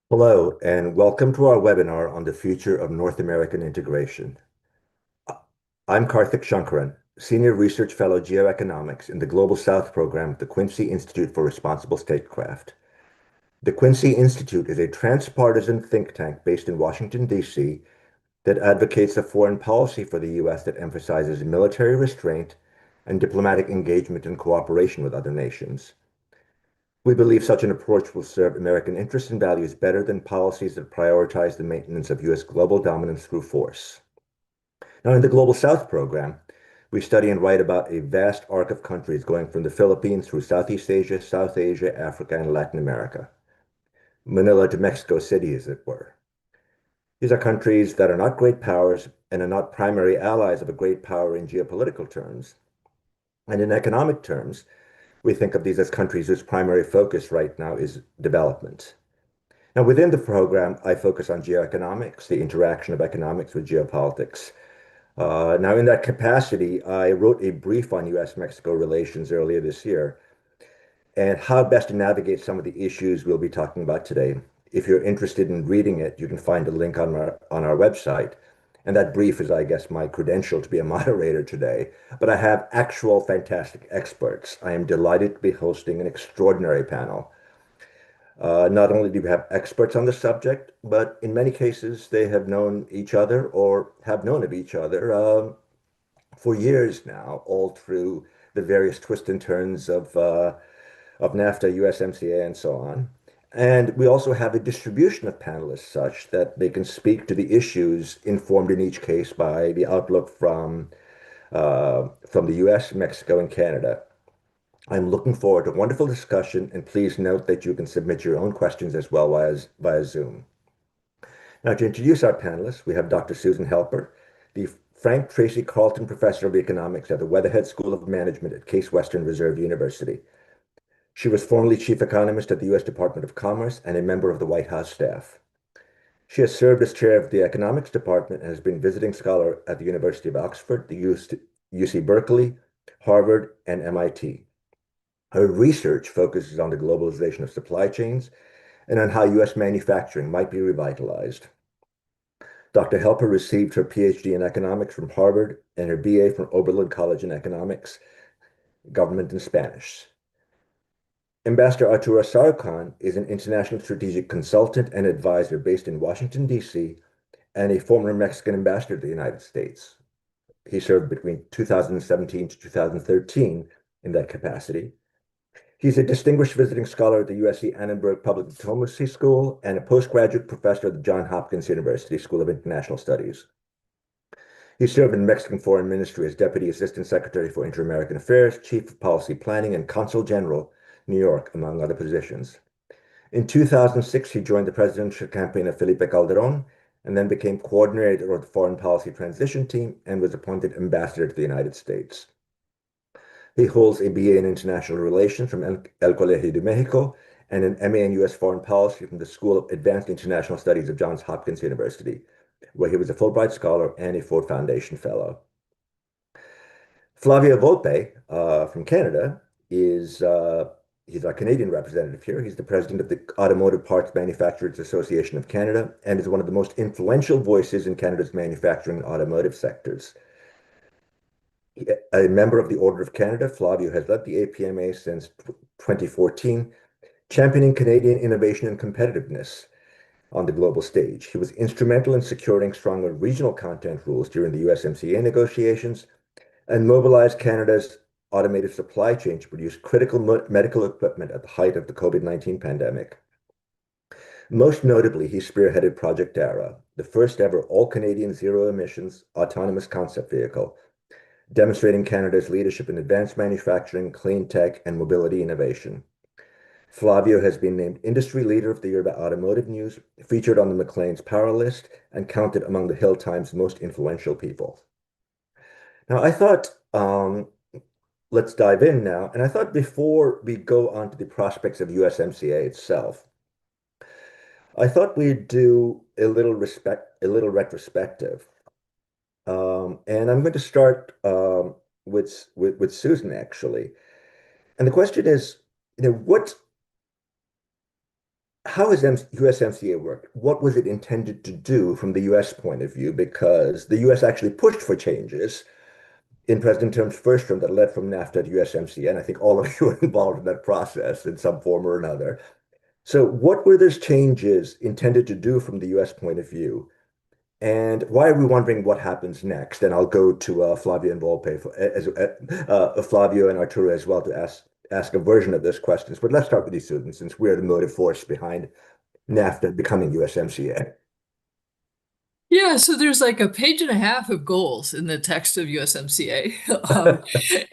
Hello, and welcome to our webinar on the future of North American integration. I'm Karthik Shankaran, Senior Research Fellow Geoeconomics in the Global South program at the Quincy Institute for Responsible Statecraft. The Quincy Institute is a transpartisan think tank based in Washington, D.C., that advocates a foreign policy for the U.S. that emphasizes military restraint and diplomatic engagement and cooperation with other nations. We believe such an approach will serve American interests and values better than policies that prioritize the maintenance of U.S. global dominance through force. Now, in the Global South program, we study and write about a vast arc of countries going from the Philippines through Southeast Asia, South Asia, Africa, and Latin America. Manila to Mexico City, as it were. These are countries that are not great powers and are not primary allies of a great power in geopolitical terms. And in economic terms, we think of these as countries whose primary focus right now is development. Now, within the program, I focus on geoeconomics, the interaction of economics with geopolitics. Now, in that capacity, I wrote a brief on US-Mexico relations earlier this year and how best to navigate some of the issues we'll be talking about today. If you're interested in reading it, you can find a link on our website. And that brief is, I guess, my credential to be a moderator today. But I have actual fantastic experts. I am delighted to be hosting an extraordinary panel. Not only do we have experts on the subject, but in many cases, they have known each other or have known of each other for years now, all through the various twists and turns of NAFTA, USMCA, and so on. And we also have a distribution of panelists such that they can speak to the issues informed in each case by the outlook from the US, Mexico, and Canada. I'm looking forward to a wonderful discussion, and please note that you can submit your own questions as well via Zoom. Now, to introduce our panelists, we have Dr. Susan Helper, the Frank Tracy Carlton Professor of Economics at the Weatherhead School of Management at Case Western Reserve University. She was formerly Chief Economist at the U.S. Department of Commerce and a member of the White House staff. She has served as chair of the Economics Department and has been visiting scholar at the University of Oxford, the UC Berkeley, Harvard, and MIT. Her research focuses on the globalization of supply chains and on how U.S. manufacturing might be revitalized. Dr. Helper received her PhD in economics from Harvard and her BA from Oberlin College in Economics, Government and Spanish. Ambassador Arturo Sarukhan is an international strategic consultant and advisor based in Washington, D.C., and a former Mexican ambassador to the United States. He served between 2017 to 2013 in that capacity. He's a distinguished visiting scholar at the USC Annenberg Public Diplomacy School and a postgraduate professor at the Johns Hopkins University School of International Studies. He served in the Mexican Foreign Ministry as Deputy Assistant Secretary for Inter-American Affairs, Chief of Policy Planning, and Consul General, New York, among other positions. In 2006, he joined the presidential campaign of Felipe Calderón and then became coordinator of the Foreign Policy Transition Team and was appointed ambassador to the United States. He holds a BA in International Relations from El Colegio de Mexico and an MA in U.S. Foreign Policy from the School of Advanced International Studies of Johns Hopkins University, where he was a Fulbright Scholar and a Ford Foundation Fellow. Flavio Volpe from Canada is he's our Canadian representative here. He's the president of the Automotive Parts Manufacturers Association of Canada and is one of the most influential voices in Canada's manufacturing and automotive sectors. A member of the Order of Canada, Flavio has led the APMA since 2014, championing Canadian innovation and competitiveness on the global stage. He was instrumental in securing stronger regional content rules during the USMCA negotiations and mobilized Canada's automated supply chain to produce critical medical equipment at the height of the COVID-19 pandemic. Most notably, he spearheaded Project Dara, the first ever all-Canadian zero-emissions autonomous concept vehicle, demonstrating Canada's leadership in advanced manufacturing, clean tech, and mobility innovation. Flavio has been named Industry Leader of the Year by Automotive News, featured on the Maclean's Power List, and counted among the Hill Times' most influential people. Now, I thought, let's dive in now. And I thought before we go on to the prospects of USMCA itself, I thought we'd do a little retrospective. And I'm going to start with Susan actually. And the question is, you know, how has USMCA worked? What was it intended to do from the US point of view? Because the US actually pushed for changes in President Trump's first term that led from NAFTA to USMCA, and I think all of you were involved in that process in some form or another. So, what were those changes intended to do from the US point of view? And why are we wondering what happens next? And I'll go to Flavio and Volpe, Flavio and Arturo as well to ask a version of those questions. But let's start with you, Susan, since we're the motive force behind NAFTA becoming USMCA. Yeah, so there's like a page and a half of goals in the text of USMCA,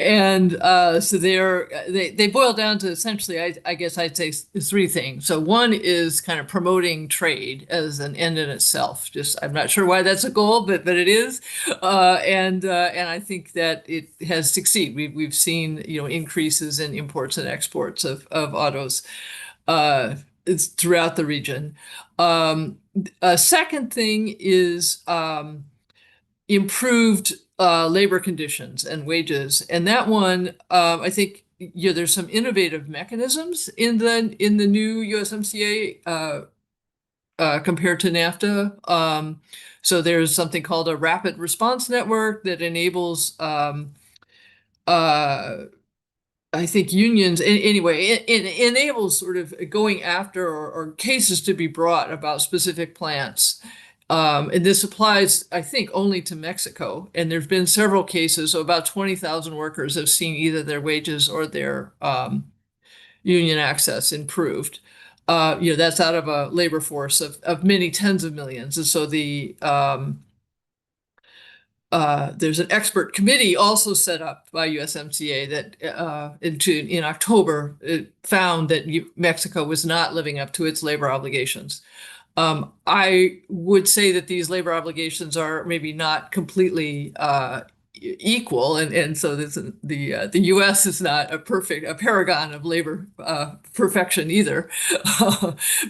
and so they boil down to essentially, I guess I'd say three things. So one is kind of promoting trade as an end in itself. Just I'm not sure why that's a goal, but it is, and I think that it has succeeded. We've seen increases in imports and exports of autos. It's throughout the region. A second thing is improved labor conditions and wages, and that one I think there's some innovative mechanisms in the new USMCA compared to NAFTA. So there's something called a rapid response network that enables uh, I think unions, anyway, it enables sort of going after or cases to be brought about specific plants. And this applies, I think, only to Mexico. And there's been several cases, so about 20,000 workers have seen either their wages or their union access improved. That's out of a labor force of many tens of millions. And so there's an expert committee also set up by USMCA that in October it found that Mexico was not living up to its labor obligations. I would say that these labor obligations are maybe not completely equal, and so the U.S. is not a paragon of labor perfection either.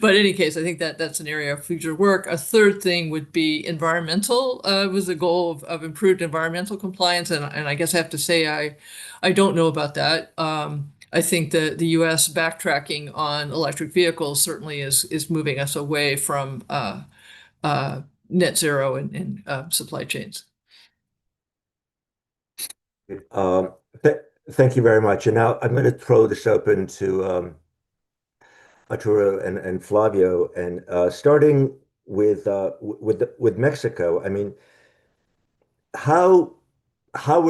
But in any case, I think that that's an area of future work. A third thing would be environmental. Was the goal of improved environmental compliance, and I guess I have to say I don't know about that. I think the U.S. backtracking on electric vehicles certainly is moving us away from net zero and supply chains. Um, th Thank you very much. And now I'm going to throw this open to Arturo and Flavio, and starting with Mexico. I mean, how how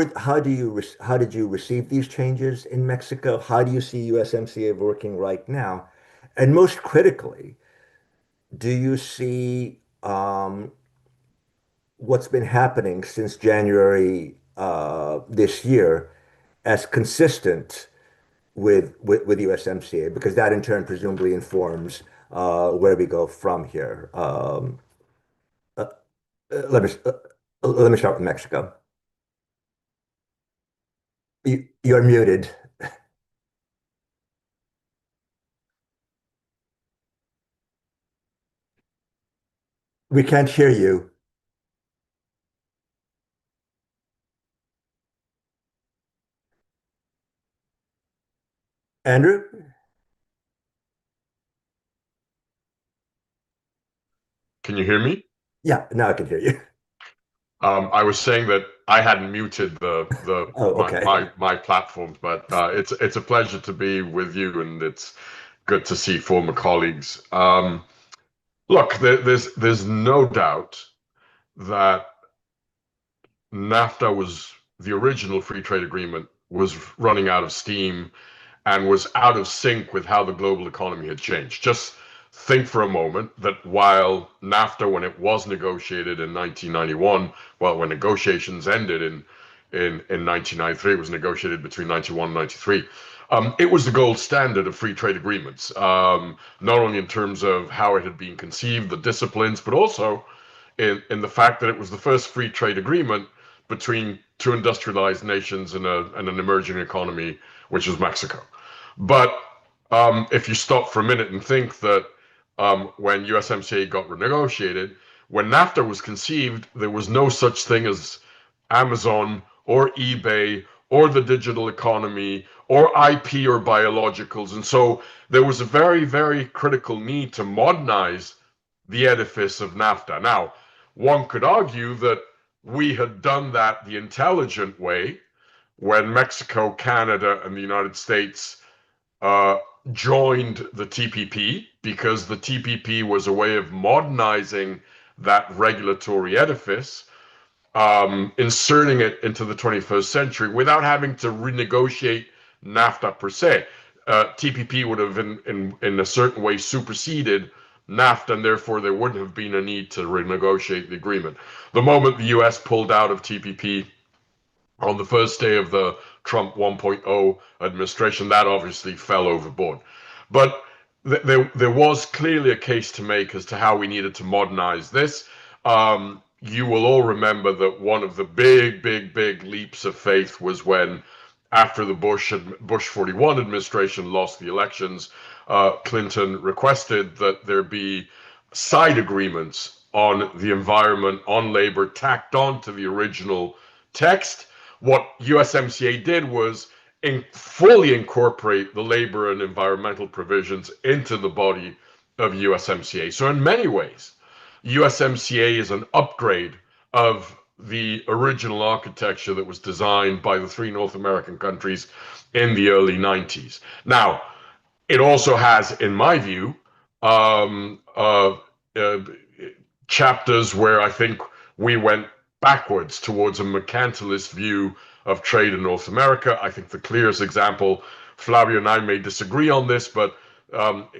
did you receive these changes in Mexico? How do you see USMCA working right now? And most critically, do you see what's been happening since January this year as consistent with USMCA? Because that in turn presumably informs where we go from here. Uh, let me start with Mexico. You're muted. We can't hear you. Andrew? Can you hear me? Yeah, now I can hear you. I was saying that I hadn't muted the Oh, okay. my platforms, but it's a pleasure to be with you, and it's good to see former colleagues. Look, there's no doubt that NAFTA was the original free trade agreement was running out of steam and was out of sync with how the global economy had changed. Just think for a moment that while NAFTA, when it was negotiated in 1991, well, when negotiations ended in 1993, it was negotiated between 91 and 93. It was the gold standard of free trade agreements, not only in terms of how it had been conceived, the disciplines, but also in the fact that it was the first free trade agreement between two industrialized nations and an emerging economy, which was Mexico. But if you stop for a minute and think that when USMCA got renegotiated, when NAFTA was conceived, there was no such thing as Amazon or eBay or the digital economy or IP or biologicals. And so there was a very, very critical need to modernize the edifice of NAFTA. Now, one could argue that we had done that the intelligent way when Mexico, Canada, and the United States uh, joined the TPP, because the TPP was a way of modernizing that regulatory edifice, inserting it into the 21st century without having to renegotiate NAFTA per se. TPP would have, in a certain way, superseded NAFTA, and therefore there wouldn't have been a need to renegotiate the agreement. The moment the US pulled out of TPP on the first day of the Trump 1.0 administration, that obviously fell overboard. But there was clearly a case to make as to how we needed to modernize this. You will all remember that one of the big leaps of faith was when, after the Bush 41 administration lost the elections, Clinton requested that there be side agreements on the environment, on labor, tacked on to the original text. What USMCA did was fully incorporate the labor and environmental provisions into the body of USMCA. So in many ways, USMCA is an upgrade of the original architecture that was designed by the three North American countries in the early 90s. Now, it also has, in my view, chapters where I think we went backwards towards a mercantilist view of trade in North America. I think the clearest example, Flavio and I may disagree on this, but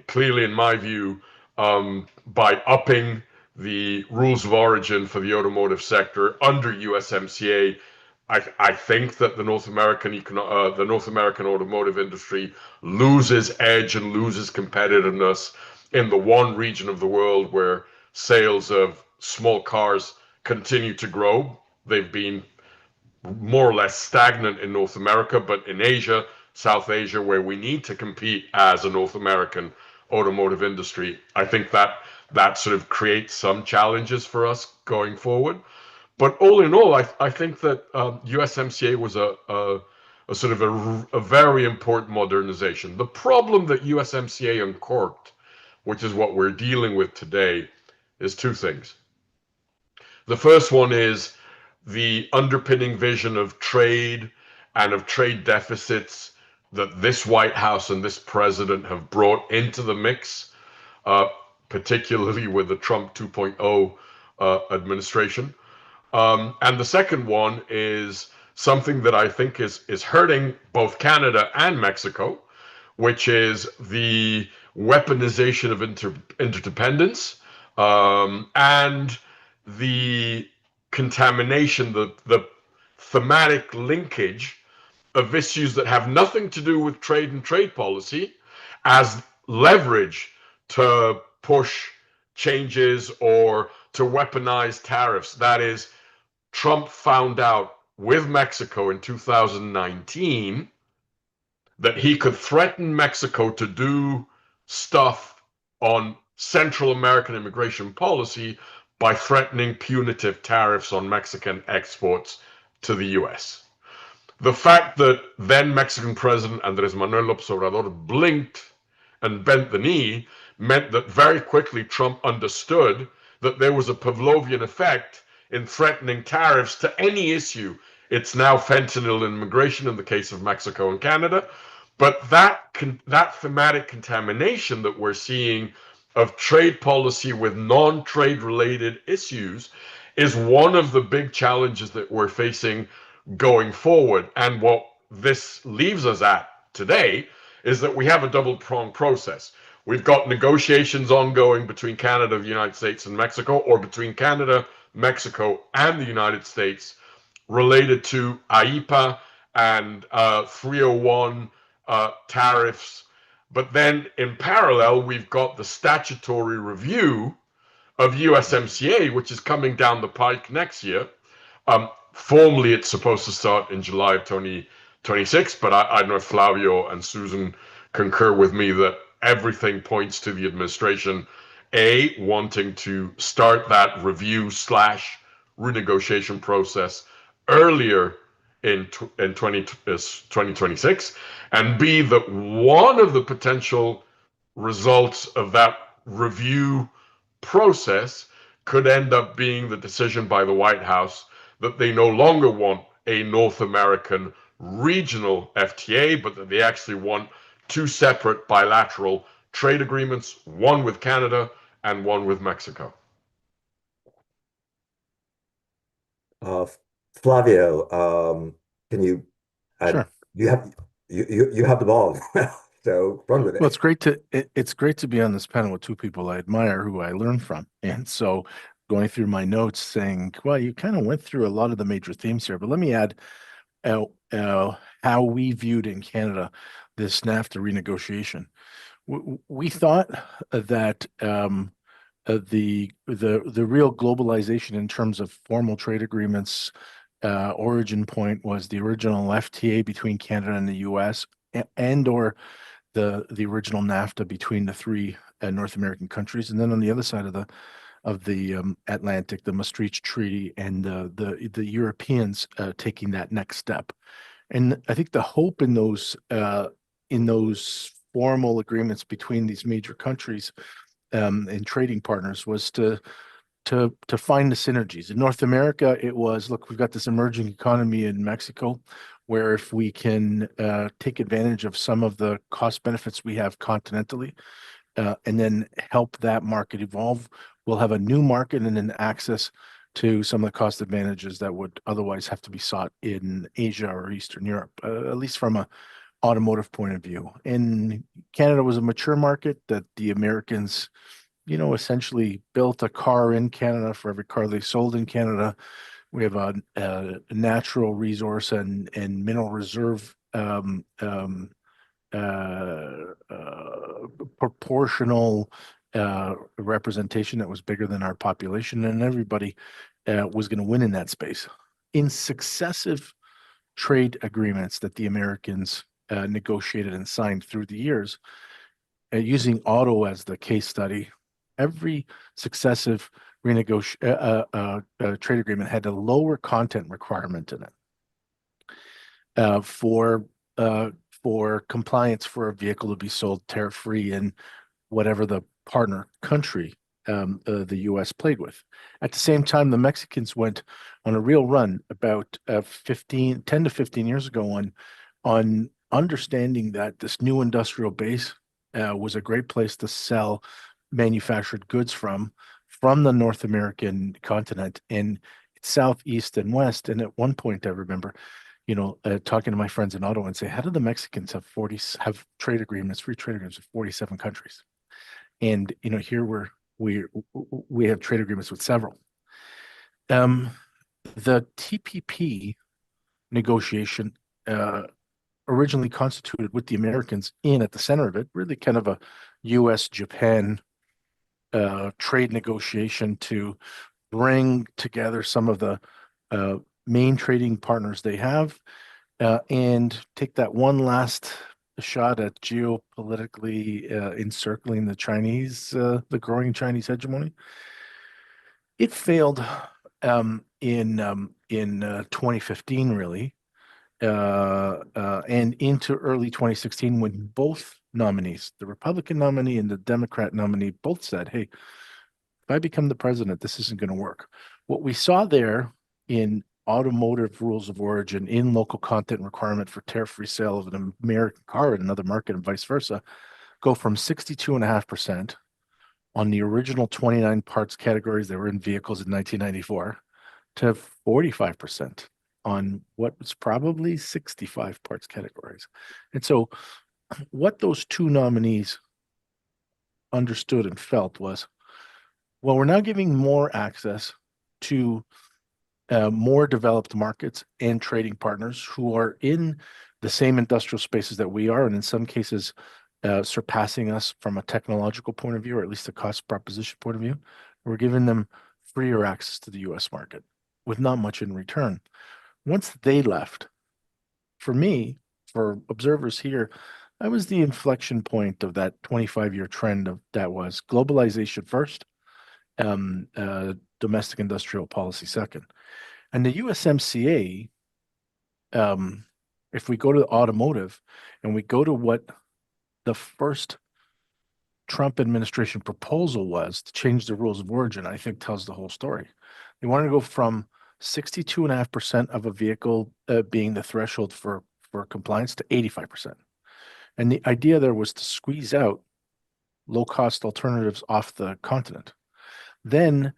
clearly, in my view, by upping the rules of origin for the automotive sector under USMCA, I think that the North American automotive industry loses edge and loses competitiveness in the one region of the world where sales of small cars continue to grow. They've been more or less stagnant in North America, but in Asia, South Asia, where we need to compete as a North American automotive industry, I think that sort of creates some challenges for us going forward. But all in all, I think that USMCA was a sort of a very important modernization. The problem that USMCA uncorked, which is what we're dealing with today, is two things. The first one is the underpinning vision of trade and of trade deficits that this White House and this president have brought into the mix, particularly with the Trump 2.0 administration. And the second one is something that I think is hurting both Canada and Mexico, which is the weaponization of interdependence, and the contamination, the thematic linkage of issues that have nothing to do with trade and trade policy as leverage to push changes or to weaponize tariffs. That is, Trump found out with Mexico in 2019 that he could threaten Mexico to do stuff on Central American immigration policy by threatening punitive tariffs on Mexican exports to the US. The fact that then Mexican President Andrés Manuel López Obrador blinked and bent the knee meant that very quickly Trump understood that there was a Pavlovian effect in threatening tariffs to any issue. It's now fentanyl and immigration in the case of Mexico and Canada. But that thematic contamination that we're seeing of trade policy with non-trade related issues is one of the big challenges that we're facing going forward. And what this leaves us at today is that we have a double-pronged process. We've got negotiations ongoing between Canada, the United States, and Mexico, or between Canada, Mexico, and the United States related to AIPA and 301 tariffs. But then in parallel, we've got the statutory review of USMCA, which is coming down the pike next year. Formally, it's supposed to start in July of 2026, but I don't know if Flavio and Susan concur with me that everything points to the administration, A, wanting to start that review / renegotiation process earlier in 2026, and B, that one of the potential results of that review process could end up being the decision by the White House that they no longer want a North American regional FTA, but that they actually want two separate bilateral trade agreements, one with Canada and one with Mexico. Uh, Flavio, can you, Sure. you have you have the ball, so run with Well, it. it's great to be on this panel with two people I admire who I learn from. And so going through my notes saying, well, you kind of went through a lot of the major themes here, but let me add how we viewed in Canada this NAFTA renegotiation. We thought that the real globalization in terms of formal trade agreements origin point was the original FTA between Canada and the US and or the original NAFTA between the three North American countries, and then on the other side of the Atlantic, the Maastricht Treaty and the Europeans taking that next step. And I think the hope in those formal agreements between these major countries and trading partners was to find the synergies. In North America, it was, look, we've got this emerging economy in Mexico, where if we can take advantage of some of the cost benefits we have continentally, and then help that market evolve, we'll have a new market and then access to some of the cost advantages that would otherwise have to be sought in Asia or Eastern Europe, at least from a automotive point of view. And Canada was a mature market that the Americans, essentially built a car in Canada for every car they sold in Canada. We have a natural resource and mineral reserve proportional representation that was bigger than our population, and everybody was going to win in that space. In successive trade agreements that the Americans negotiated and signed through the years, using auto as the case study, every successive trade agreement had a lower content requirement in it for compliance for a vehicle to be sold tariff-free in whatever the partner country the U.S. played with. At the same time, the Mexicans went on a real run about 10 to 15 years ago on understanding that this new industrial base was a great place to sell manufactured goods from the North American continent in southeast and west. And at one point, I remember, talking to my friends in Ottawa and say, how do the Mexicans have free trade agreements with 47 countries? And here we have trade agreements with several. The TPP negotiation originally constituted with the Americans at the center of it, really kind of a U.S.-Japan trade negotiation to bring together some of the main trading partners they have and take that one last shot at geopolitically encircling the growing Chinese hegemony. It failed in 2015, really, and into early 2016 when both nominees, the Republican nominee and the Democrat nominee, both said, hey, if I become the president, this isn't going to work. What we saw there in automotive rules of origin, in local content requirement for tariff-free sale of an American car in another market and vice versa, go from 62.5% on the original 29 parts categories that were in vehicles in 1994 to 45% on what was probably 65 parts categories. And so what those two nominees understood and felt was, well, we're now giving more access to more developed markets and trading partners who are in the same industrial spaces that we are, and in some cases surpassing us from a technological point of view, or at least a cost proposition point of view. We're giving them freer access to the U.S. market with not much in return. Once they left, for me, for observers here, that was the inflection point of that 25-year trend that was globalization first, domestic industrial policy second. And the USMCA if we go to automotive and we go to what the first Trump administration proposal was to change the rules of origin, I think tells the whole story. They wanted to go from 62.5% of a vehicle being the threshold for compliance to 85%. And the idea there was to squeeze out low-cost alternatives off the continent. Then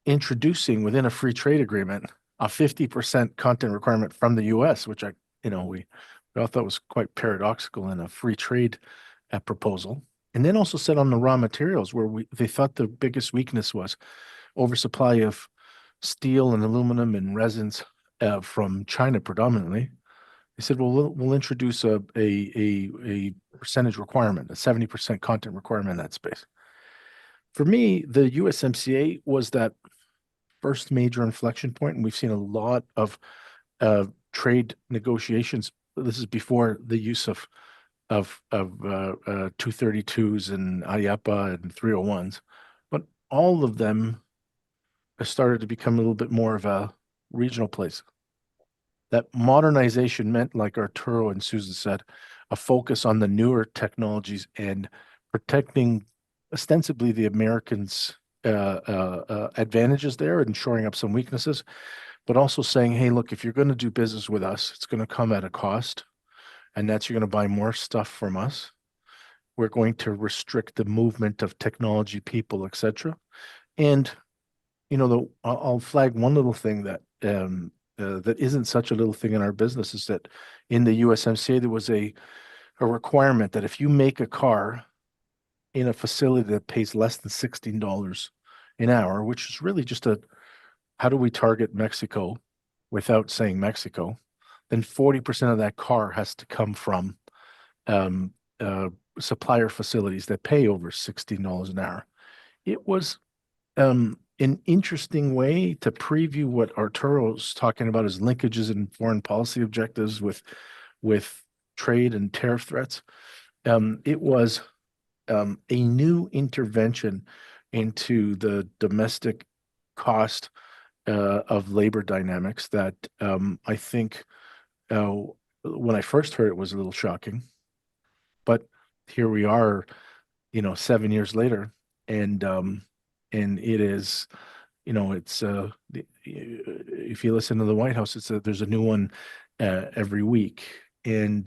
introducing within a free trade agreement a 50% content requirement from the US, which we all thought was quite paradoxical in a free trade proposal. And then also said on the raw materials where they thought the biggest weakness was oversupply of steel and aluminum and resins from China predominantly. They said, well, we'll introduce a percentage requirement, a 70% content requirement in that space. For me, the USMCA was that first major inflection point, and we've seen a lot of trade negotiations. This is before the use of 232s and IAPA and 301s, but all of them have started to become a little bit more of a regional place. That modernization meant, like Arturo and Susan said, a focus on the newer technologies and protecting ostensibly the Americans' advantages there and shoring up some weaknesses, but also saying, hey, look, if you're going to do business with us, it's going to come at a cost, and that's you're going to buy more stuff from us. We're going to restrict the movement of technology, people, etc. And I'll flag one little thing that that isn't such a little thing in our business is that in the USMCA there was a requirement that if you make a car in a facility that pays less than $16 an hour, which is really just how do we target Mexico without saying Mexico, then 40% of that car has to come from supplier facilities that pay over $16 an hour. It was an interesting way to preview what Arturo's talking about as linkages and foreign policy objectives with trade and tariff threats. It was a new intervention into the domestic cost of labor dynamics that I think when I first heard it was a little shocking, but here we are, 7 years later, and it is, it's if you listen to the White House, there's a new one every week, and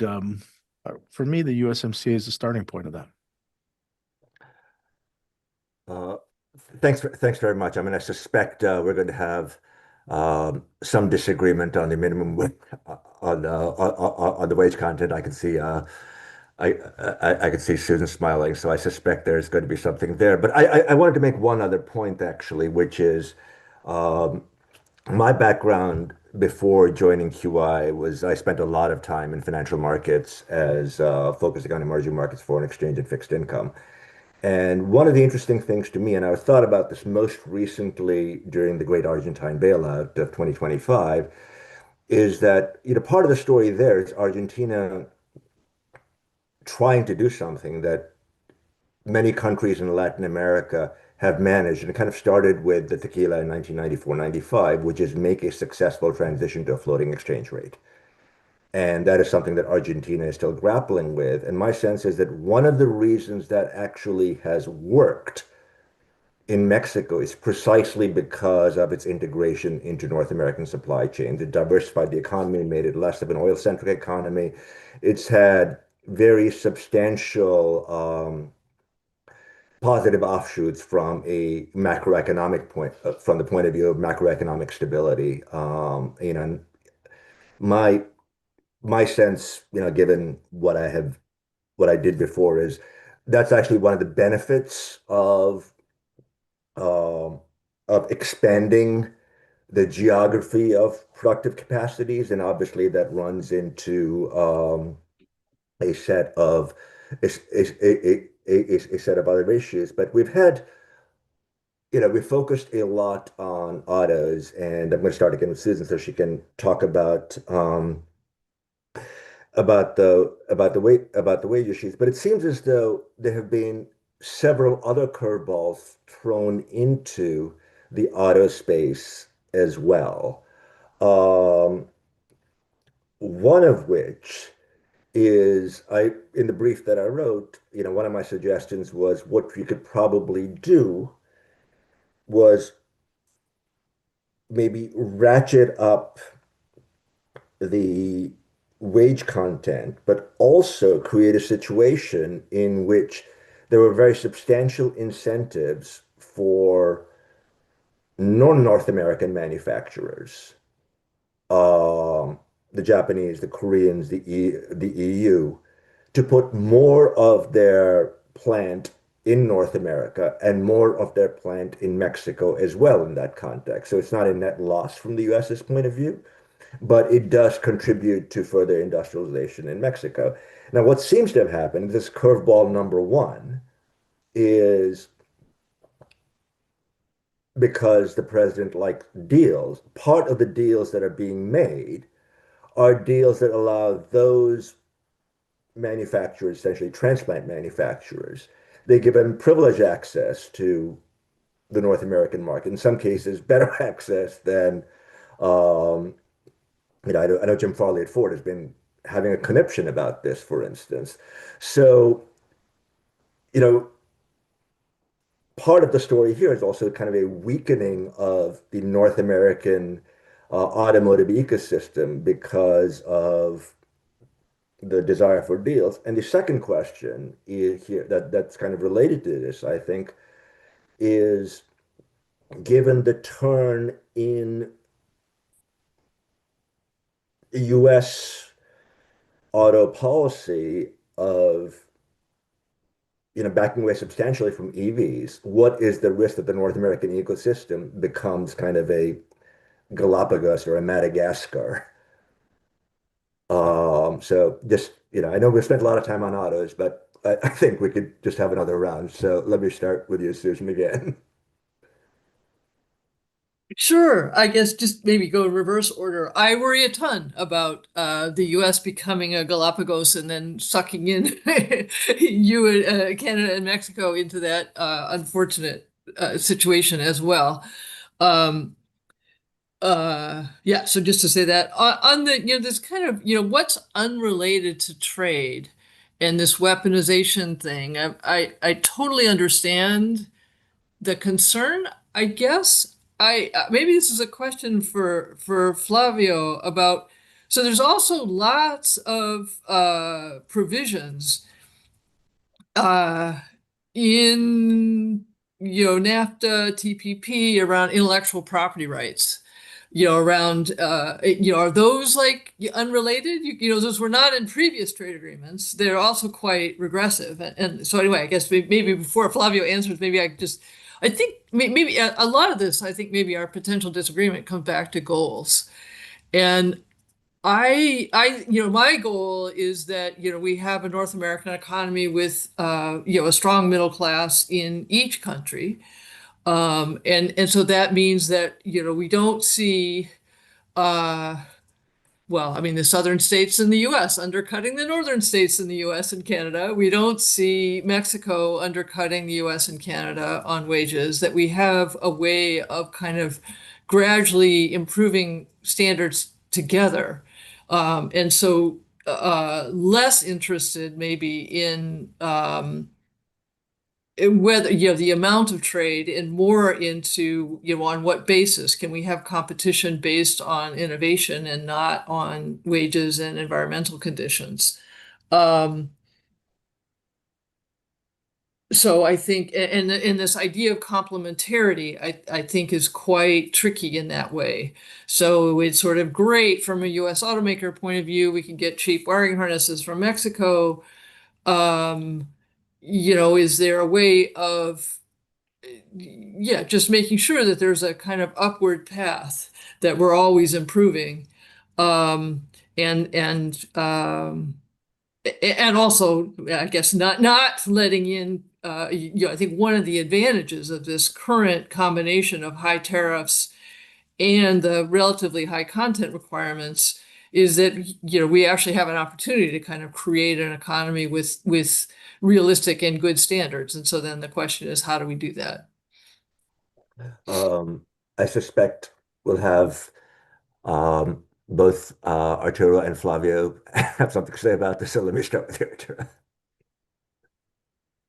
for me, the USMCA is the starting point of that. Thanks very much. I mean, I suspect we're going to have some disagreement on the minimum on the wage content. I can see I can see Susan smiling, so I suspect there's going to be something there. But I wanted to make one other point actually, which is my background before joining QI was I spent a lot of time in financial markets as focusing on emerging markets, foreign exchange, and fixed income. And one of the interesting things to me, and I thought about this most recently during the great Argentine bailout of 2025, is that part of the story there is Argentina trying to do something that many countries in Latin America have managed, and it kind of started with the tequila in 1994-95, which is make a successful transition to a floating exchange rate. And that is something that Argentina is still grappling with. And my sense is that one of the reasons that actually has worked in Mexico is precisely because of its integration into North American supply chains. It diversified the economy, made it less of an oil-centric economy. It's had very substantial positive offshoots from a macroeconomic point, from the point of view of macroeconomic stability. My my sense, given what I did before, is that's actually one of the benefits um, of expanding the geography of productive capacities, and obviously that runs into a set of a, a set of other issues. But we focused a lot on autos, and I'm going to start again with Susan so she can talk about the wage issues. But it seems as though there have been several other curveballs thrown into the auto space as well. Um, One of which is in the brief that I wrote, one of my suggestions was what you could probably do was maybe ratchet up the wage content, but also create a situation in which there were very substantial incentives for non-North American manufacturers, the Japanese, the Koreans, the EU, to put more of their plant in North America and more of their plant in Mexico as well in that context. So it's not a net loss from the US's point of view, but it does contribute to further industrialization in Mexico. Now, what seems to have happened, this curveball number one, is because the president likes deals, part of the deals that are being made are deals that allow those manufacturers, essentially transplant manufacturers, they give them privileged access to the North American market. In some cases, better access than, um, I know Jim Farley at Ford has been having a conniption about this, for instance. So, you know, part of the story here is also kind of a weakening of the North American automotive ecosystem because of the desire for deals. And the second question is here that's kind of related to this, I think, is given the turn in US auto policy of backing away substantially from EVs, what is the risk that the North American ecosystem becomes kind of a Galapagos or a Madagascar? So just, I know we spent a lot of time on autos, but I think we could just have another round. So let me start with you, Susan, again. Sure. I guess just maybe go in reverse order. I worry a ton about the US becoming a Galapagos and then sucking in Canada and Mexico into that unfortunate situation as well. Um, yeah, so just to say that on the, this kind of, what's unrelated to trade and this weaponization thing, I totally understand the concern, I guess. Maybe this is a question for Flavio about, so there's also lots of provisions uh in NAFTA, TPP around intellectual property rights. Around are those like unrelated? Those were not in previous trade agreements. They're also quite regressive. And so anyway, I guess maybe before Flavio answers, maybe I think maybe a lot of this, I think maybe our potential disagreement comes back to goals. And my goal is that, we have a North American economy with, a strong middle class in each country. And so that means that, we don't see, well, I mean, the southern states in the US undercutting the northern states in the US and Canada. We don't see Mexico undercutting the US and Canada on wages, that we have a way of kind of gradually improving standards together. And so less interested maybe in whether the amount of trade and more into on what basis can we have competition based on innovation and not on wages and environmental conditions. um, so I think and this idea of complementarity I think is quite tricky in that way. So it's sort of great from a US automaker point of view, we can get cheap wiring harnesses from Mexico. um, is there a way of just making sure that there's a kind of upward path, that we're always improving, um, and also, I guess, not letting in. I think one of the advantages of this current combination of high tariffs and the relatively high content requirements is that we actually have an opportunity to kind of create an economy with realistic and good standards. And so then the question is, how do we do that? I suspect we'll have Both Arturo and Flavio have something to say about this, so let me start with you, Arturo.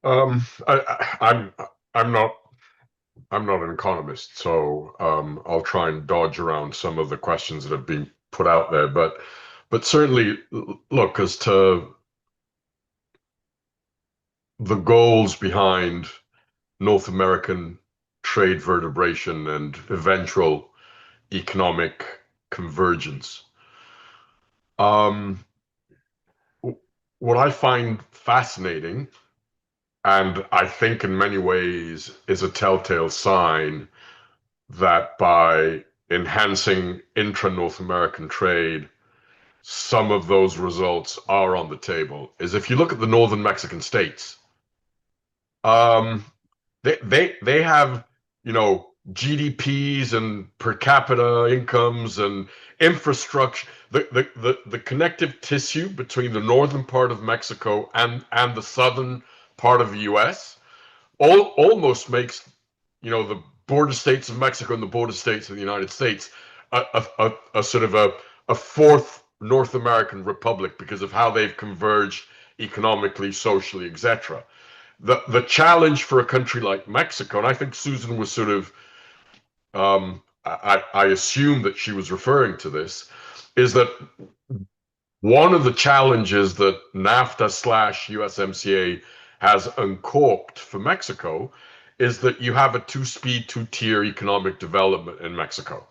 I'm I'm not I'm not an economist, so I'll try and dodge around some of the questions that have been put out there. But certainly, look, as to the goals behind North American trade vertebration and eventual economic convergence. Um, what I find fascinating, and I think in many ways is a telltale sign that by enhancing intra-North American trade, some of those results are on the table, is if you look at the northern Mexican states, um, they have, you know, GDPs and per capita incomes and infrastructure. The connective tissue between the northern part of Mexico and the southern part of the US almost makes, you know, the border states of Mexico and the border states of the United States a sort of a fourth North American republic because of how they've converged economically, socially, etc. The challenge for a country like Mexico, and I think Susan was sort of, I assume that she was referring to this, is that one of the challenges that NAFTA slash USMCA has uncorked for Mexico is that you have a two-speed, two-tier economic development in Mexico.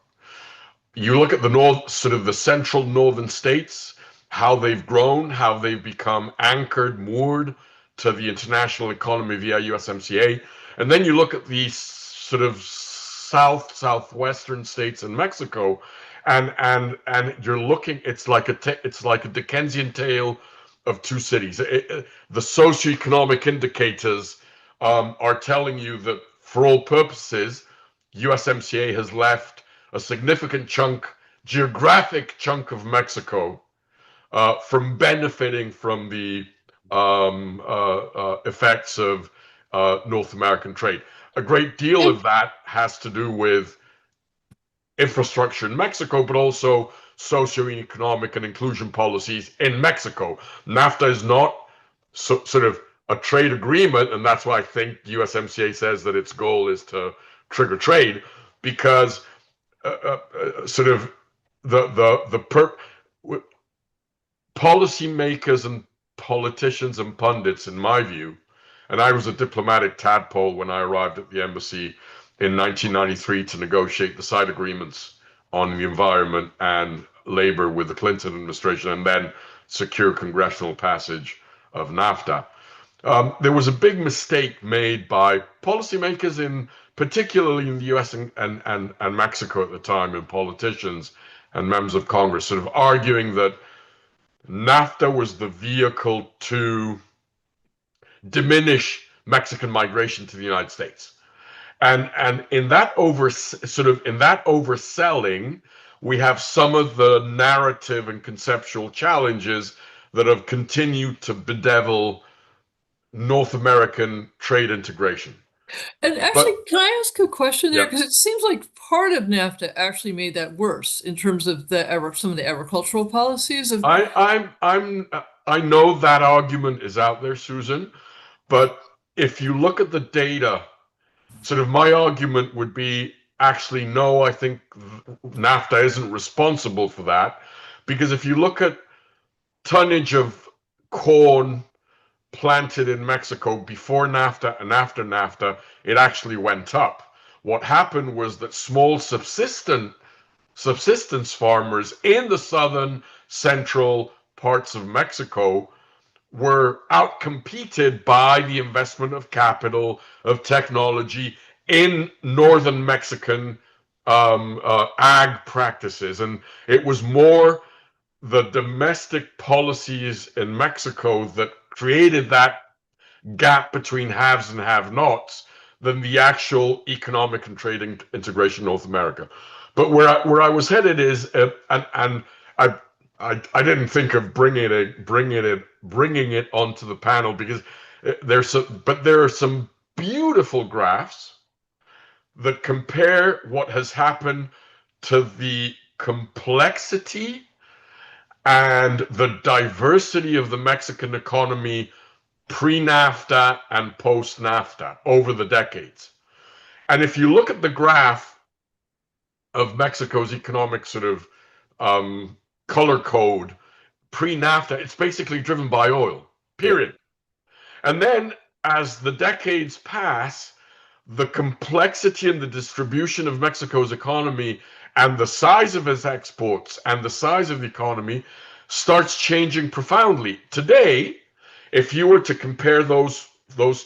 You look at the north, sort of the central northern states, how they've grown, how they've become anchored, moored to the international economy via USMCA, and then you look at the sort of southwestern states in Mexico, and you're looking. It's like a Dickensian tale of two cities. The socioeconomic indicators are telling you that for all purposes, USMCA has left a significant chunk, geographic chunk of Mexico from benefiting from the effects of North American trade. A great deal of that has to do with infrastructure in Mexico, but also socioeconomic and inclusion policies in Mexico. NAFTA is not sort of a trade agreement, and that's why I think USMCA says that its goal is to trigger trade, because sort of policymakers and politicians and pundits, in my view, and I was a diplomatic tadpole when I arrived at the embassy in 1993 to negotiate the side agreements on the environment and labor with the Clinton administration, and then secure congressional passage of NAFTA. There was a big mistake made by policymakers particularly in the US and Mexico at the time, and politicians and members of Congress sort of arguing that NAFTA was the vehicle to diminish Mexican migration to the United States. And in that overselling, we have some of the narrative and conceptual challenges that have continued to bedevil North American trade integration. And actually, can I ask a question there? Yeah. Because it seems like part of NAFTA actually made that worse in terms of some of the agricultural policies of. I know that argument is out there, Susan, but if you look at the data, sort of my argument would be actually no, I think NAFTA isn't responsible for that, because if you look at tonnage of corn planted in Mexico before NAFTA and after NAFTA, it actually went up. What happened was that small subsistence farmers in the southern central parts of Mexico were outcompeted by the investment of capital, of technology in northern Mexican ag practices. And it was more the domestic policies in Mexico that created that gap between haves and have-nots than the actual economic and trading integration in North America. But where I was headed is, and I didn't think of bringing it onto the panel because there are some beautiful graphs that compare what has happened to the complexity and the diversity of the Mexican economy pre-NAFTA and post-NAFTA over the decades. And if you look at the graph of Mexico's economic sort of color code pre-NAFTA, it's basically driven by oil, period. Yeah. And then as the decades pass, the complexity and the distribution of Mexico's economy and the size of its exports and the size of the economy starts changing profoundly. Today, if you were to compare those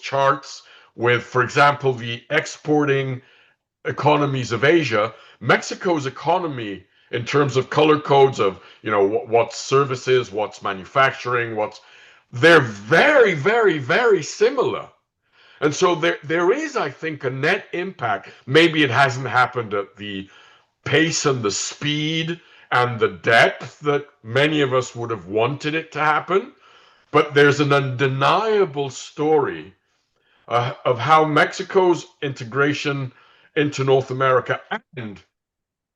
charts with, for example, the exporting economies of Asia, Mexico's economy in terms of color codes of, what's services, what's manufacturing, they're very, very, very similar. And so there is, I think, a net impact. Maybe it hasn't happened at the pace and the speed and the depth that many of us would have wanted it to happen, but there's an undeniable story of how Mexico's integration into North America and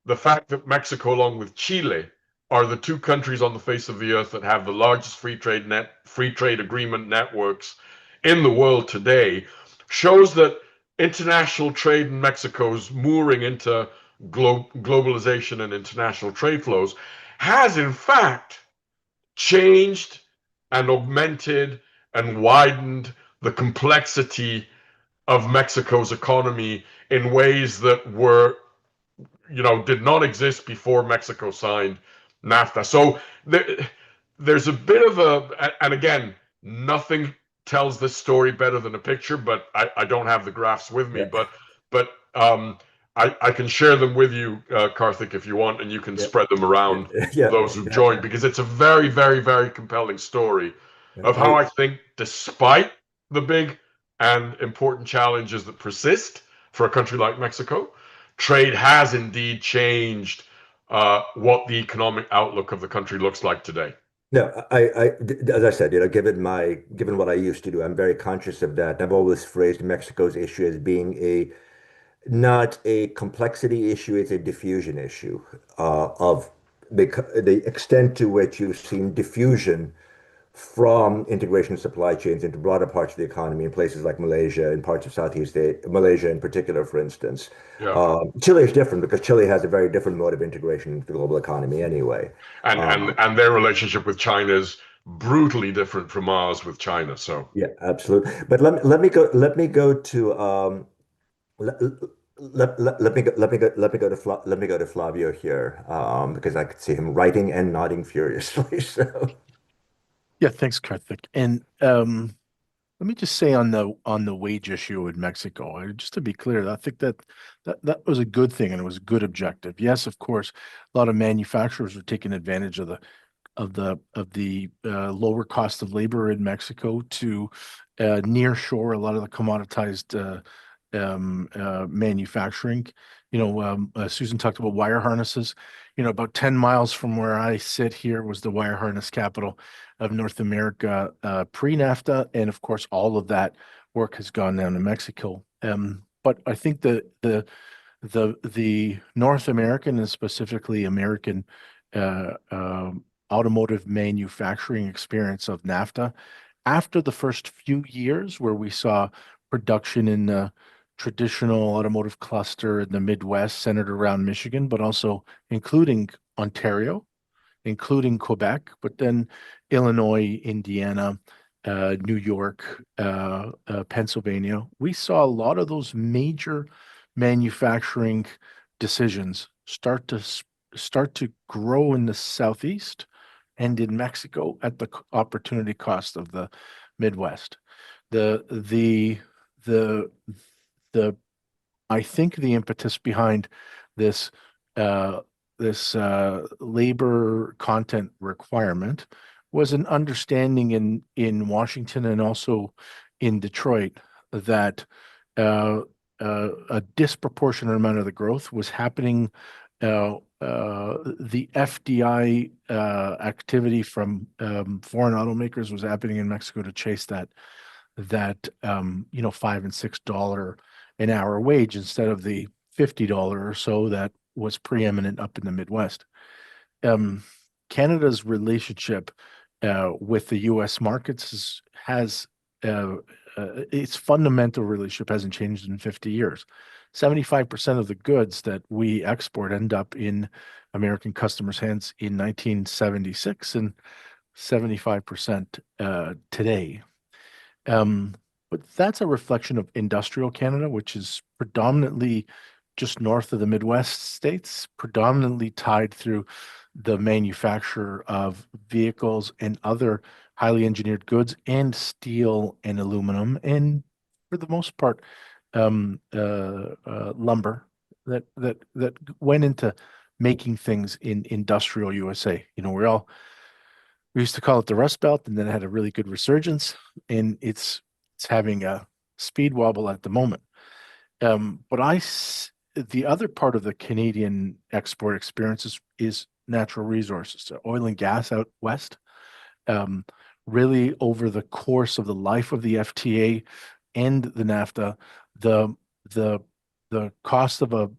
the fact that Mexico, along with Chile, are the two countries on the face of the earth that have the largest free trade agreement networks in the world today, shows that international trade in Mexico's mooring into globalization and international trade flows has in fact changed and augmented and widened the complexity of Mexico's economy in ways that did not exist before Mexico signed NAFTA. So there's a bit of and again, nothing tells this story better than a picture, but I don't have the graphs with me, Yeah. but I can share them with you, Karthik, if you want, and you can spread them around Yeah. those who've joined, because it's a very, very, very compelling story of how I think, despite the big and important challenges that persist for a country like Mexico, trade has indeed changed what the economic outlook of the country looks like today. No, as I said, given what I used to do, I'm very conscious of that. I've always phrased Mexico's issue as being not a complexity issue, it's a diffusion issue of the extent to which you've seen diffusion from integration of supply chains into broader parts of the economy in places like Malaysia and parts of Southeast Asia, Malaysia in particular, for instance. Yeah. Chile is different because Chile has a very different mode of integration into the global economy anyway. And their relationship with China is brutally different from ours with China. So Yeah, absolutely. But let me go to let me go to Flavio here because I could see him writing and nodding furiously. So Yeah, thanks, Karthik. And let me just say on the wage issue in Mexico, just to be clear, I think that was a good thing and it was a good objective. Yes, of course, a lot of manufacturers are taking advantage of the lower cost of labor in Mexico to nearshore a lot of the commoditized manufacturing. Susan talked about wire harnesses. About 10 miles from where I sit here was the wire harness capital of North America pre-NAFTA, and of course, all of that work has gone down to Mexico. But I think the North American and specifically American automotive manufacturing experience of NAFTA, after the first few years where we saw production in the traditional automotive cluster in the Midwest centered around Michigan, but also including Ontario, including Quebec, but then Illinois, Indiana, New York, Pennsylvania. We saw a lot of those major manufacturing decisions start to grow in the Southeast and in Mexico at the opportunity cost of the Midwest. I think the impetus behind this labor content requirement was an understanding in Washington and also in Detroit that a disproportionate amount of the growth was happening. The FDI activity from foreign automakers was happening in Mexico to chase that $5 and $6 an hour wage instead of the $50 or so that was preeminent up in the Midwest. Canada's relationship with the U.S. markets has its fundamental relationship hasn't changed in 50 years. 75% of the goods that we export end up in American customers' hands in 1976 and 75% today. But that's a reflection of industrial Canada, which is predominantly just north of the Midwest states, predominantly tied through the manufacture of vehicles and other highly engineered goods and steel and aluminum, and for the most part, lumber that went into making things in industrial USA. You know, we used to call it the Rust Belt, and then it had a really good resurgence, and it's having a speed wobble at the moment. But the other part of the Canadian export experience is natural resources, so oil and gas out west. Really, over the course of the life of the FTA and the NAFTA, the cost of a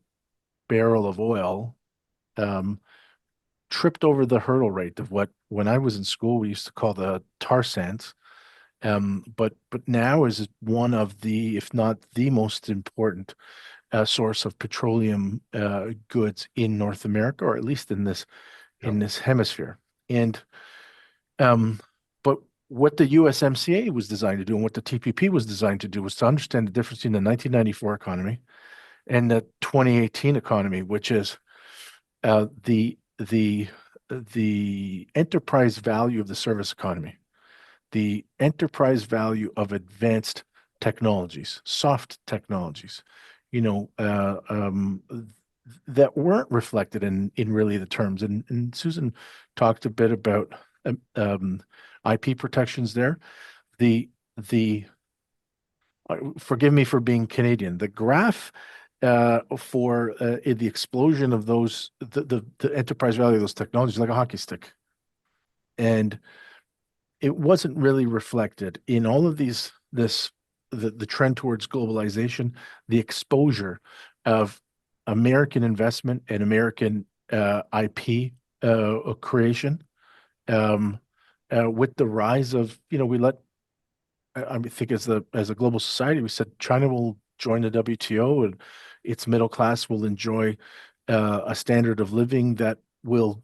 barrel of oil tripped over the hurdle rate of what, when I was in school, we used to call the tar sands. But now is one of the, if not the most important source of petroleum goods in North America, or at least in this hemisphere. And but what the USMCA was designed to do and what the TPP was designed to do was to understand the difference between the 1994 economy and the 2018 economy, which is the enterprise value of the service economy, the enterprise value of advanced technologies, soft technologies, you know, that weren't reflected in really the terms. And Susan talked a bit about IP protections there. Forgive me for being Canadian. The graph for the explosion of those, the enterprise value of those technologies, like a hockey stick, and it wasn't really reflected in all of these. The trend towards globalization, the exposure of American investment and American IP creation, with the rise of, you know, I think as a global society, we said China will join the WTO and its middle class will enjoy a standard of living that will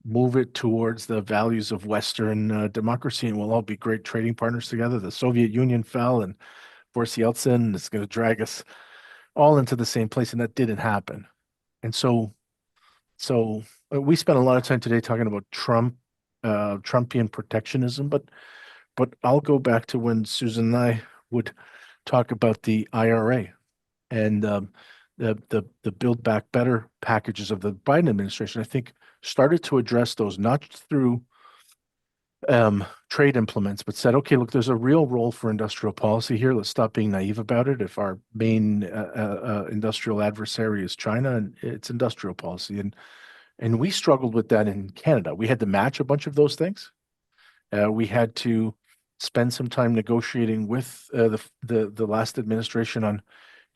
move it towards the values of Western democracy, and we'll all be great trading partners together. The Soviet Union fell, and Boris Yeltsin is going to drag us all into the same place, and that didn't happen. And so we spent a lot of time today talking about Trumpian protectionism, but I'll go back to when Susan and I would talk about the IRA and the Build Back Better packages of the Biden administration. I think started to address those not through trade implements, but said, okay, look, there's a real role for industrial policy here. Let's stop being naive about it. If our main industrial adversary is China, and it's industrial policy, and we struggled with that in Canada. We had to match a bunch of those things. We had to spend some time negotiating with the last administration on,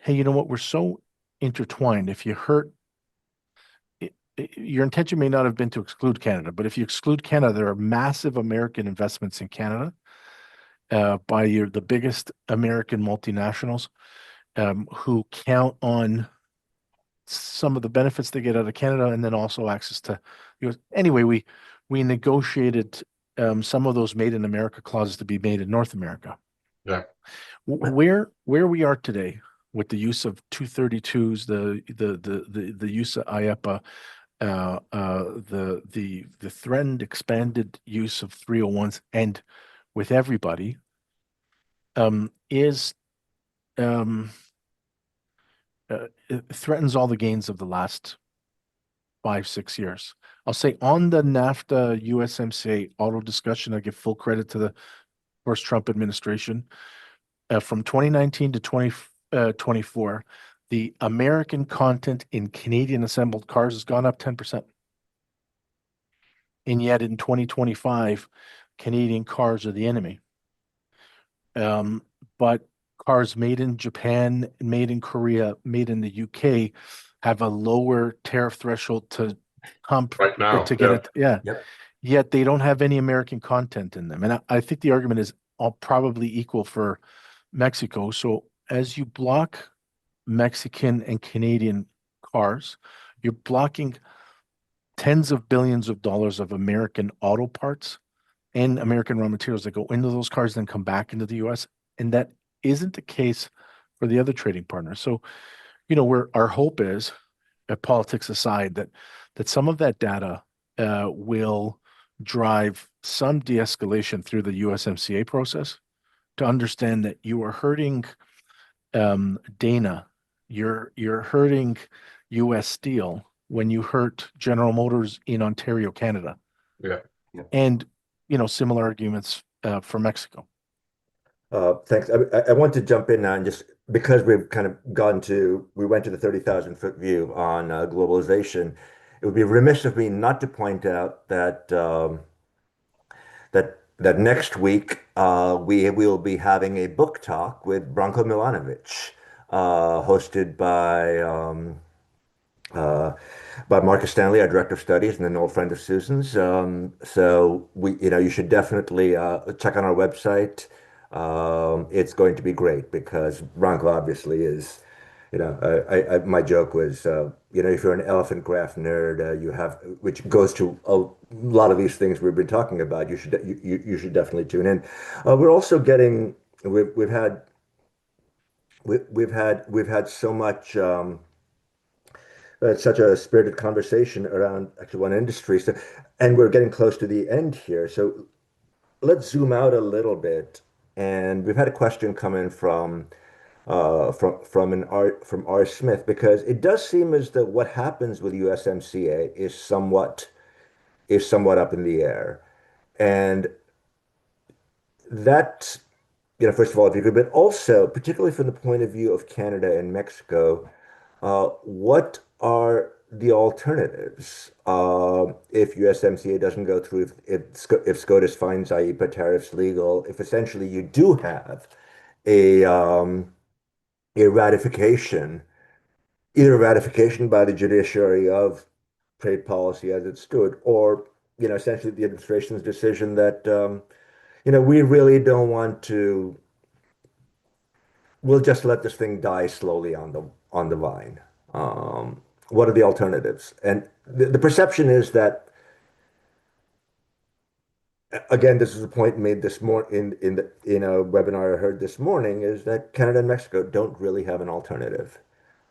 hey, you know what? We're so intertwined. If you hurt, your intention may not have been to exclude Canada, but if you exclude Canada, there are massive American investments in Canada by the biggest American multinationals who count on some of the benefits they get out of Canada and then also access to US. Anyway, we negotiated some of those made in America clauses to be made in North America. Yeah. Where we are today with the use of 232s, the use of IEPA, the threatened expanded use of 301s, and with everybody, it threatens all the gains of the last 5-6 years. I'll say on the NAFTA USMCA auto discussion, I give full credit to the first Trump administration. From 2019 to 2024, the American content in Canadian assembled cars has gone up 10%. And yet in 2025, Canadian cars are the enemy. But cars made in Japan, made in Korea, made in the UK have a lower tariff threshold to pump Right or now, to get yeah. it. Yeah. Yep. Yet they don't have any American content in them. And I think the argument is all probably equal for Mexico. So as you block Mexican and Canadian cars, you're blocking tens of billions of dollars of American auto parts and American raw materials that go into those cars, then come back into the US. And that isn't the case for the other trading partners. So, where our hope is, politics aside, that some of that data will drive some de-escalation through the USMCA process to understand that you are hurting Dana, you're hurting US Steel when you hurt General Motors in Ontario, Canada. Yeah. And, similar arguments for Mexico. Thanks. I want to jump in now and just because we've kind of we went to the 30,000-foot view on globalization. It would be remiss of me not to point out that that next week we will be having a book talk with Branko Milanovic, hosted uh, by Marcus Stanley, our director of studies and an old friend of Susan's. So you should definitely check on our website. It's going to be great because Branko obviously is, my joke was, if you're an elephant graph nerd, which goes to a lot of these things we've been talking about, you should definitely tune in. We're also getting, we've had so much. It's such a spirited conversation around actually one industry. So, and we're getting close to the end here. So let's zoom out a little bit. And we've had a question come in from R. Smith, because it does seem as though what happens with USMCA is somewhat up in the air. And that, first of all, if you could, but also particularly from the point of view of Canada and Mexico. What are the alternatives if USMCA doesn't go through, if SCOTUS finds IEEPA tariffs legal, if essentially you do have a, um, a ratification, either a ratification by the judiciary of trade policy as it stood, or, essentially the administration's decision that, we really don't want to, we'll just let this thing die slowly on the vine. What are the alternatives? And the perception is that, again, this is a point made this morning in a webinar I heard this morning, is that Canada and Mexico don't really have an alternative.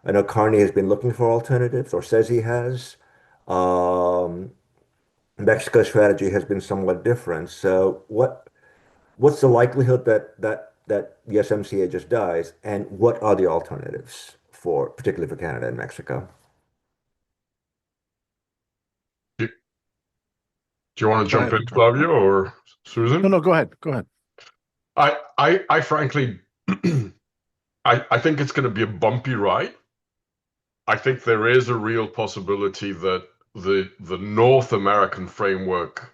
I know Carney has been looking for alternatives, or says he has. Um, Mexico's strategy has been somewhat different. So what's the likelihood that the USMCA just dies, and what are the alternatives particularly for Canada and Mexico? Do you want to Go jump ahead, in, John. Flavio or Susan? No, go ahead. Go ahead. I frankly, I think it's going to be a bumpy ride. I think there is a real possibility that the North American framework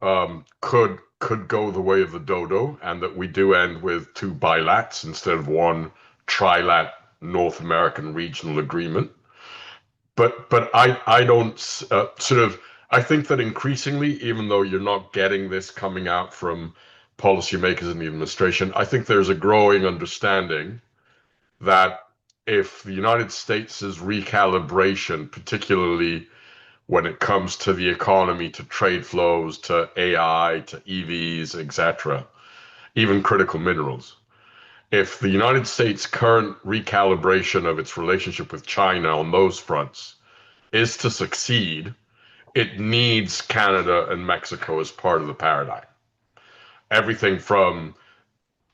could go the way of the dodo, and that we do end with two bilats instead of one trilat North American regional agreement. But I don't sort of, I think that increasingly, even though you're not getting this coming out from policymakers in the administration, I think there's a growing understanding that if the United States' recalibration, particularly when it comes to the economy, to trade flows, to AI, to EVs, etc., even critical minerals, if the United States' current recalibration of its relationship with China on those fronts is to succeed, it needs Canada and Mexico as part of the paradigm. Everything from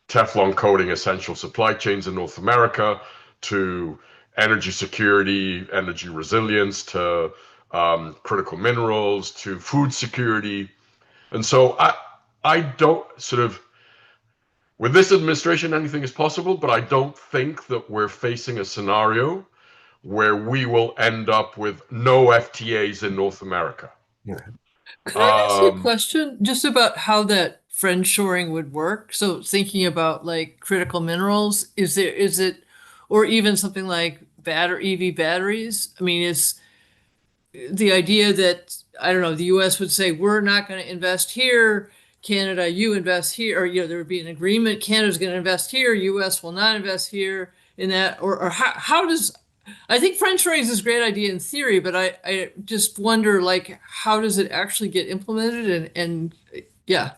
Teflon coating essential supply chains in North America to energy security, energy resilience, to critical minerals, to food security. And so I don't sort of, with this administration, anything is possible, but I don't think that we're facing a scenario where we will end up with no FTAs in North America. Yeah. Could I ask you a Um, question just about how that friendshoring would work? So thinking about like critical minerals, is it, or even something like EV batteries? I mean, is the idea that, I don't know, the US would say, we're not going to invest here, Canada, you invest here, or, there would be an agreement, Canada's going to invest here, US will not invest here in that, or how does, I think friendshoring is a great idea in theory, but I just wonder, like, how does it actually get implemented? And yeah.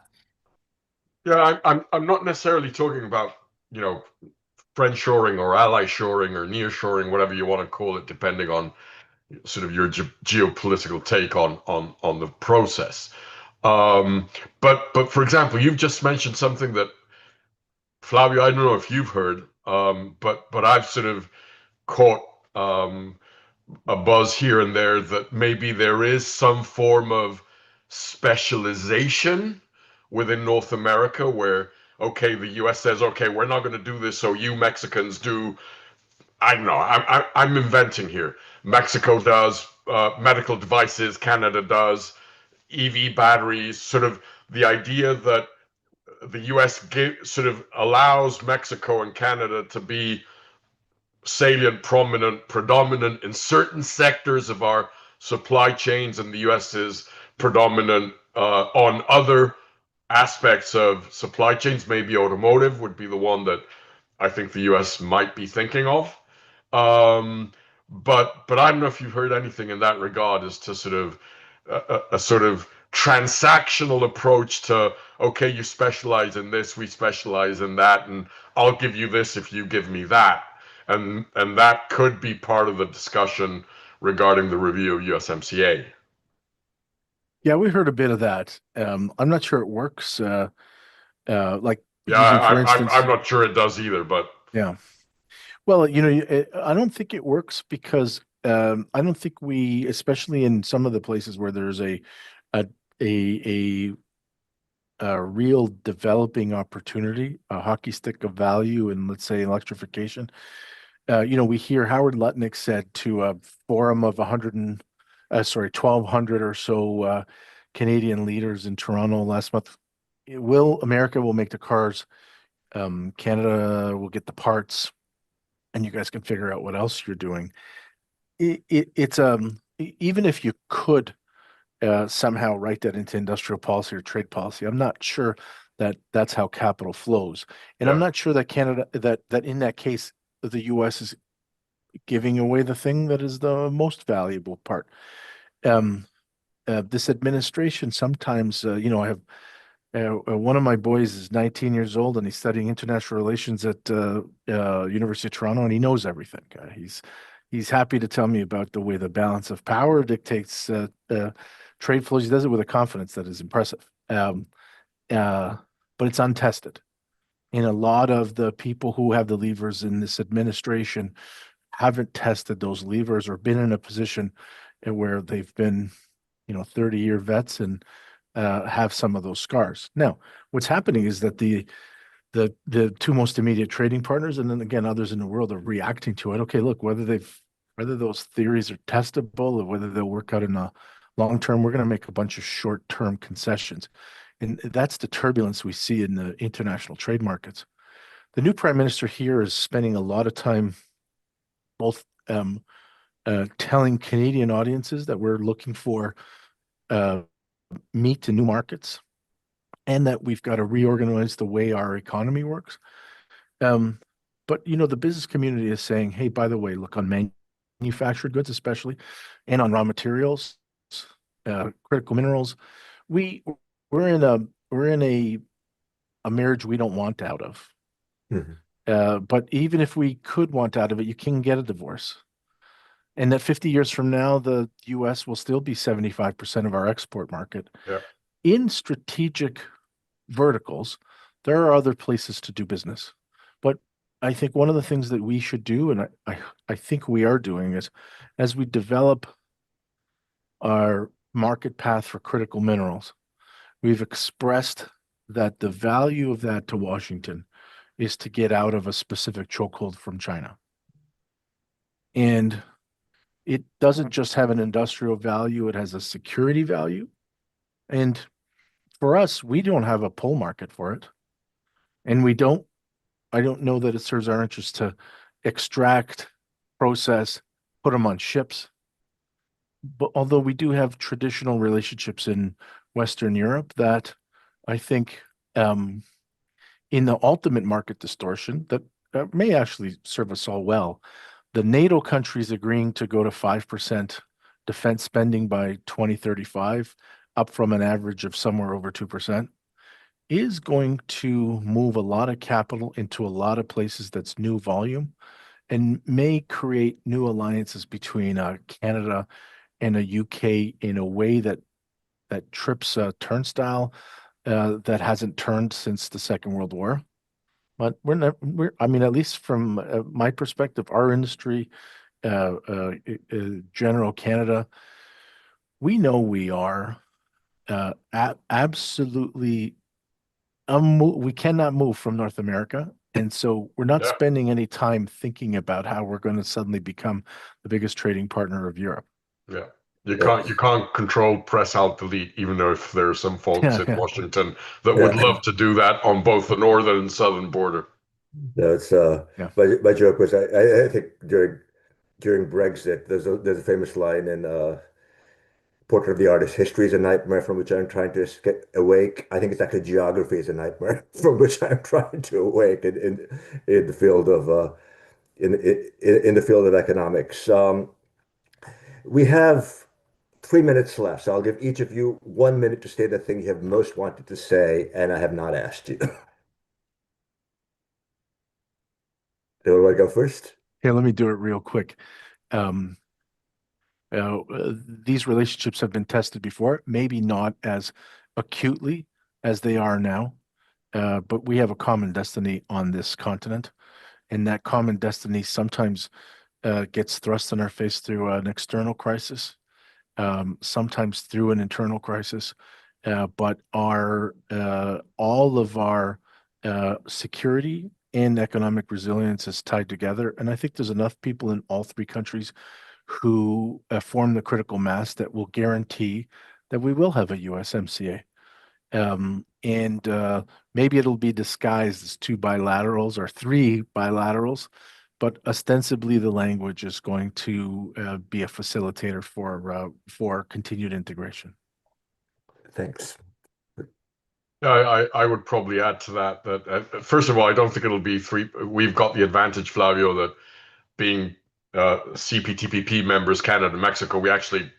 Yeah, I'm not necessarily talking about, friend shoring or ally shoring or near shoring, whatever you want to call it, depending on sort of your geopolitical take on the process. Um, but for example, you've just mentioned something that, Flavio, I don't know if you've heard, but I've sort of caught a buzz here and there that maybe there is some form of specialization within North America where, okay, the US says, okay, we're not going to do this, so you Mexicans do. I don't know. I'm inventing here. Mexico does medical devices. Canada does EV batteries. Sort of the idea that the U.S. sort of allows Mexico and Canada to be salient, prominent, predominant in certain sectors of our supply chains, and the U.S. is predominant on other aspects of supply chains. Maybe automotive would be the one that I think the U.S. might be thinking of. But I don't know if you've heard anything in that regard as to sort of a sort of transactional approach to, okay, you specialize in this, we specialize in that, and I'll give you this if you give me that. And that could be part of the discussion regarding the review of USMCA. Yeah, we heard a bit of that. I'm not sure it works. Like Yeah, using, for instance, I'm not sure it does either, but yeah. Well, I don't think it works because I don't think we, especially in some of the places where there's a a a real developing opportunity, a hockey stick of value in, let's say, electrification. We hear Howard Lutnick said to a forum of 1,200 or so Canadian leaders in Toronto last month, America will make the cars, Canada will get the parts, and you guys can figure out what else you're doing. It's even if you could somehow write that into industrial policy or trade policy, I'm not sure that that's how capital flows, and I'm yeah. not sure that Canada that in that case the U.S. is giving away the thing that is the most valuable part. This administration sometimes, I have one of my boys is 19 years old and he's studying international relations at University of Toronto, and he knows everything. He's happy to tell me about the way the balance of power dictates trade flows. He does it with a confidence that is impressive, but it's untested. And a lot of the people who have the levers in this administration haven't tested those levers or been in a position where they've been, 30-year vets and have some of those scars. Now, what's happening is that the two most immediate trading partners, and then again others in the world, are reacting to it. Okay, look, whether those theories are testable or whether they'll work out in the long term, we're going to make a bunch of short-term concessions, and that's the turbulence we see in the international trade markets. The new prime minister here is spending a lot of time both telling Canadian audiences that we're looking for meat to new markets, and that we've got to reorganize the way our economy works. But the business community is saying, hey, by the way, look, on manufactured goods especially, and on raw materials, critical minerals, we're in a marriage we don't want out of. Mm-hmm. But even if we could want out of it, you can get a divorce. And that 50 years from now, the U.S. will still be 75% of our export market. Yeah. In strategic verticals, there are other places to do business. But I think one of the things that we should do, and I think we are doing, is as we develop our market path for critical minerals, we've expressed that the value of that to Washington is to get out of a specific chokehold from China. And it doesn't just have an industrial value, it has a security value. And for us, we don't have a pull market for it. And I don't know that it serves our interest to extract process, put them on ships. But although we do have traditional relationships in Western Europe that I think in the ultimate market distortion that may actually serve us all well, the NATO countries agreeing to go to 5% defense spending by 2035, up from an average of somewhere over 2%, is going to move a lot of capital into a lot of places that's new volume and may create new alliances between Canada and a UK in a way that trips a turnstile that hasn't turned since the Second World War. But I mean, at least from my perspective, our industry, general Canada, we know we are absolutely, we cannot move from North America. And so we're not Yeah. spending any time thinking about how we're going to suddenly become the biggest trading partner of Europe. Yeah. You Yeah. can't control press alt delete, even though if there are some folks in Yeah. Washington that would Yeah. love to do that on both the northern and southern border. No, it's Yeah. my joke was I think during Brexit there's a famous line in Portrait of the Artist, history is a nightmare from which I'm trying to get awake. I think it's actually geography is a nightmare from which I'm trying to awake in the field of in the field of economics. We have 3 minutes left, so I'll give each of you 1 minute to say the thing you have most wanted to say, and I have not asked you. Do I go first? Here, let me do it real quick. Um, these relationships have been tested before, maybe not as acutely as they are now, but we have a common destiny on this continent, and that common destiny sometimes gets thrust in our face through an external crisis, sometimes through an internal crisis, but all of our security and economic resilience is tied together. And I think there's enough people in all three countries who form the critical mass that will guarantee that we will have a USMCA. And maybe it'll be disguised as two bilaterals or three bilaterals, but ostensibly the language is going to be a facilitator for continued integration. Thanks. I would probably add to that first of all, I don't think it'll be three. We've got the advantage, Flavio, that being CPTPP members, Canada and Mexico, we actually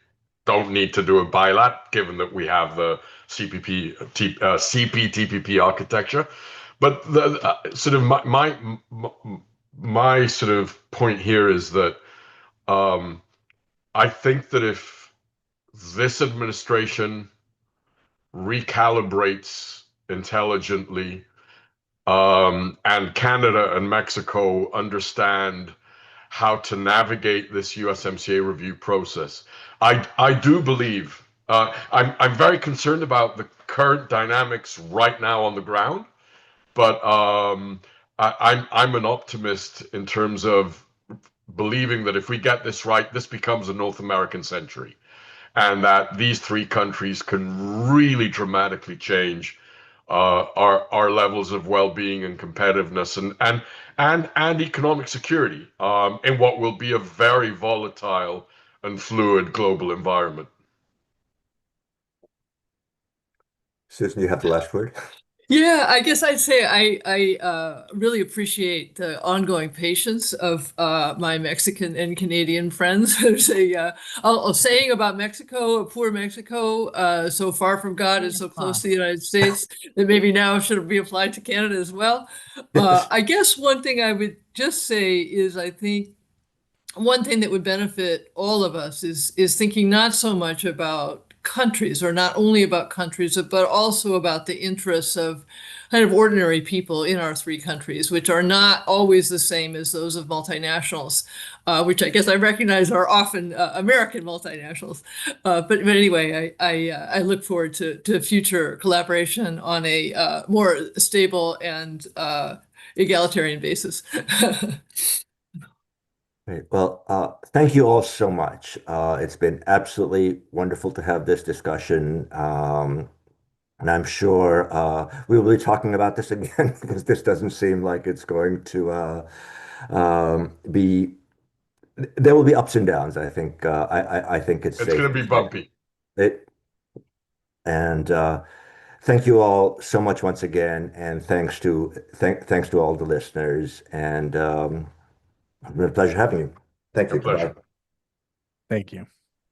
don't need to do a bilat, given that we have the CPTPP architecture. But the sort of my sort of point here is that I think that if this administration recalibrates intelligently, and Canada and Mexico understand how to navigate this USMCA review process. I do believe I'm very concerned about the current dynamics right now on the ground, but I'm an optimist in terms of believing that if we get this right, this becomes a North American century, and that these three countries can really dramatically change our levels of well-being and competitiveness and economic security in what will be a very volatile and fluid global environment. Susan, you have the last word. Yeah, I guess I'd say I really appreciate the ongoing patience of my Mexican and Canadian friends. There's a saying about Mexico, poor Mexico, so far from God and so close to the United States, that maybe now should be applied to Canada as well. I guess one thing I would just say is I think one thing that would benefit all of us is thinking not so much about countries or not only about countries, but also about the interests of kind of ordinary people in our three countries, which are not always the same as those of multinationals, which I guess I recognize are often American multinationals. But anyway, I look forward to future collaboration on a more stable and egalitarian basis. Great. Well, thank you all so much. It's been absolutely wonderful to have this discussion. And I'm sure we will be talking about this again because this doesn't seem like it's going to be There will be ups and downs. I think I think it's It's safe going to to be say bumpy. it. And thank you all so much once again, and thanks to all the listeners. And it's been a pleasure having you. Thank A you. Goodbye. Thank you.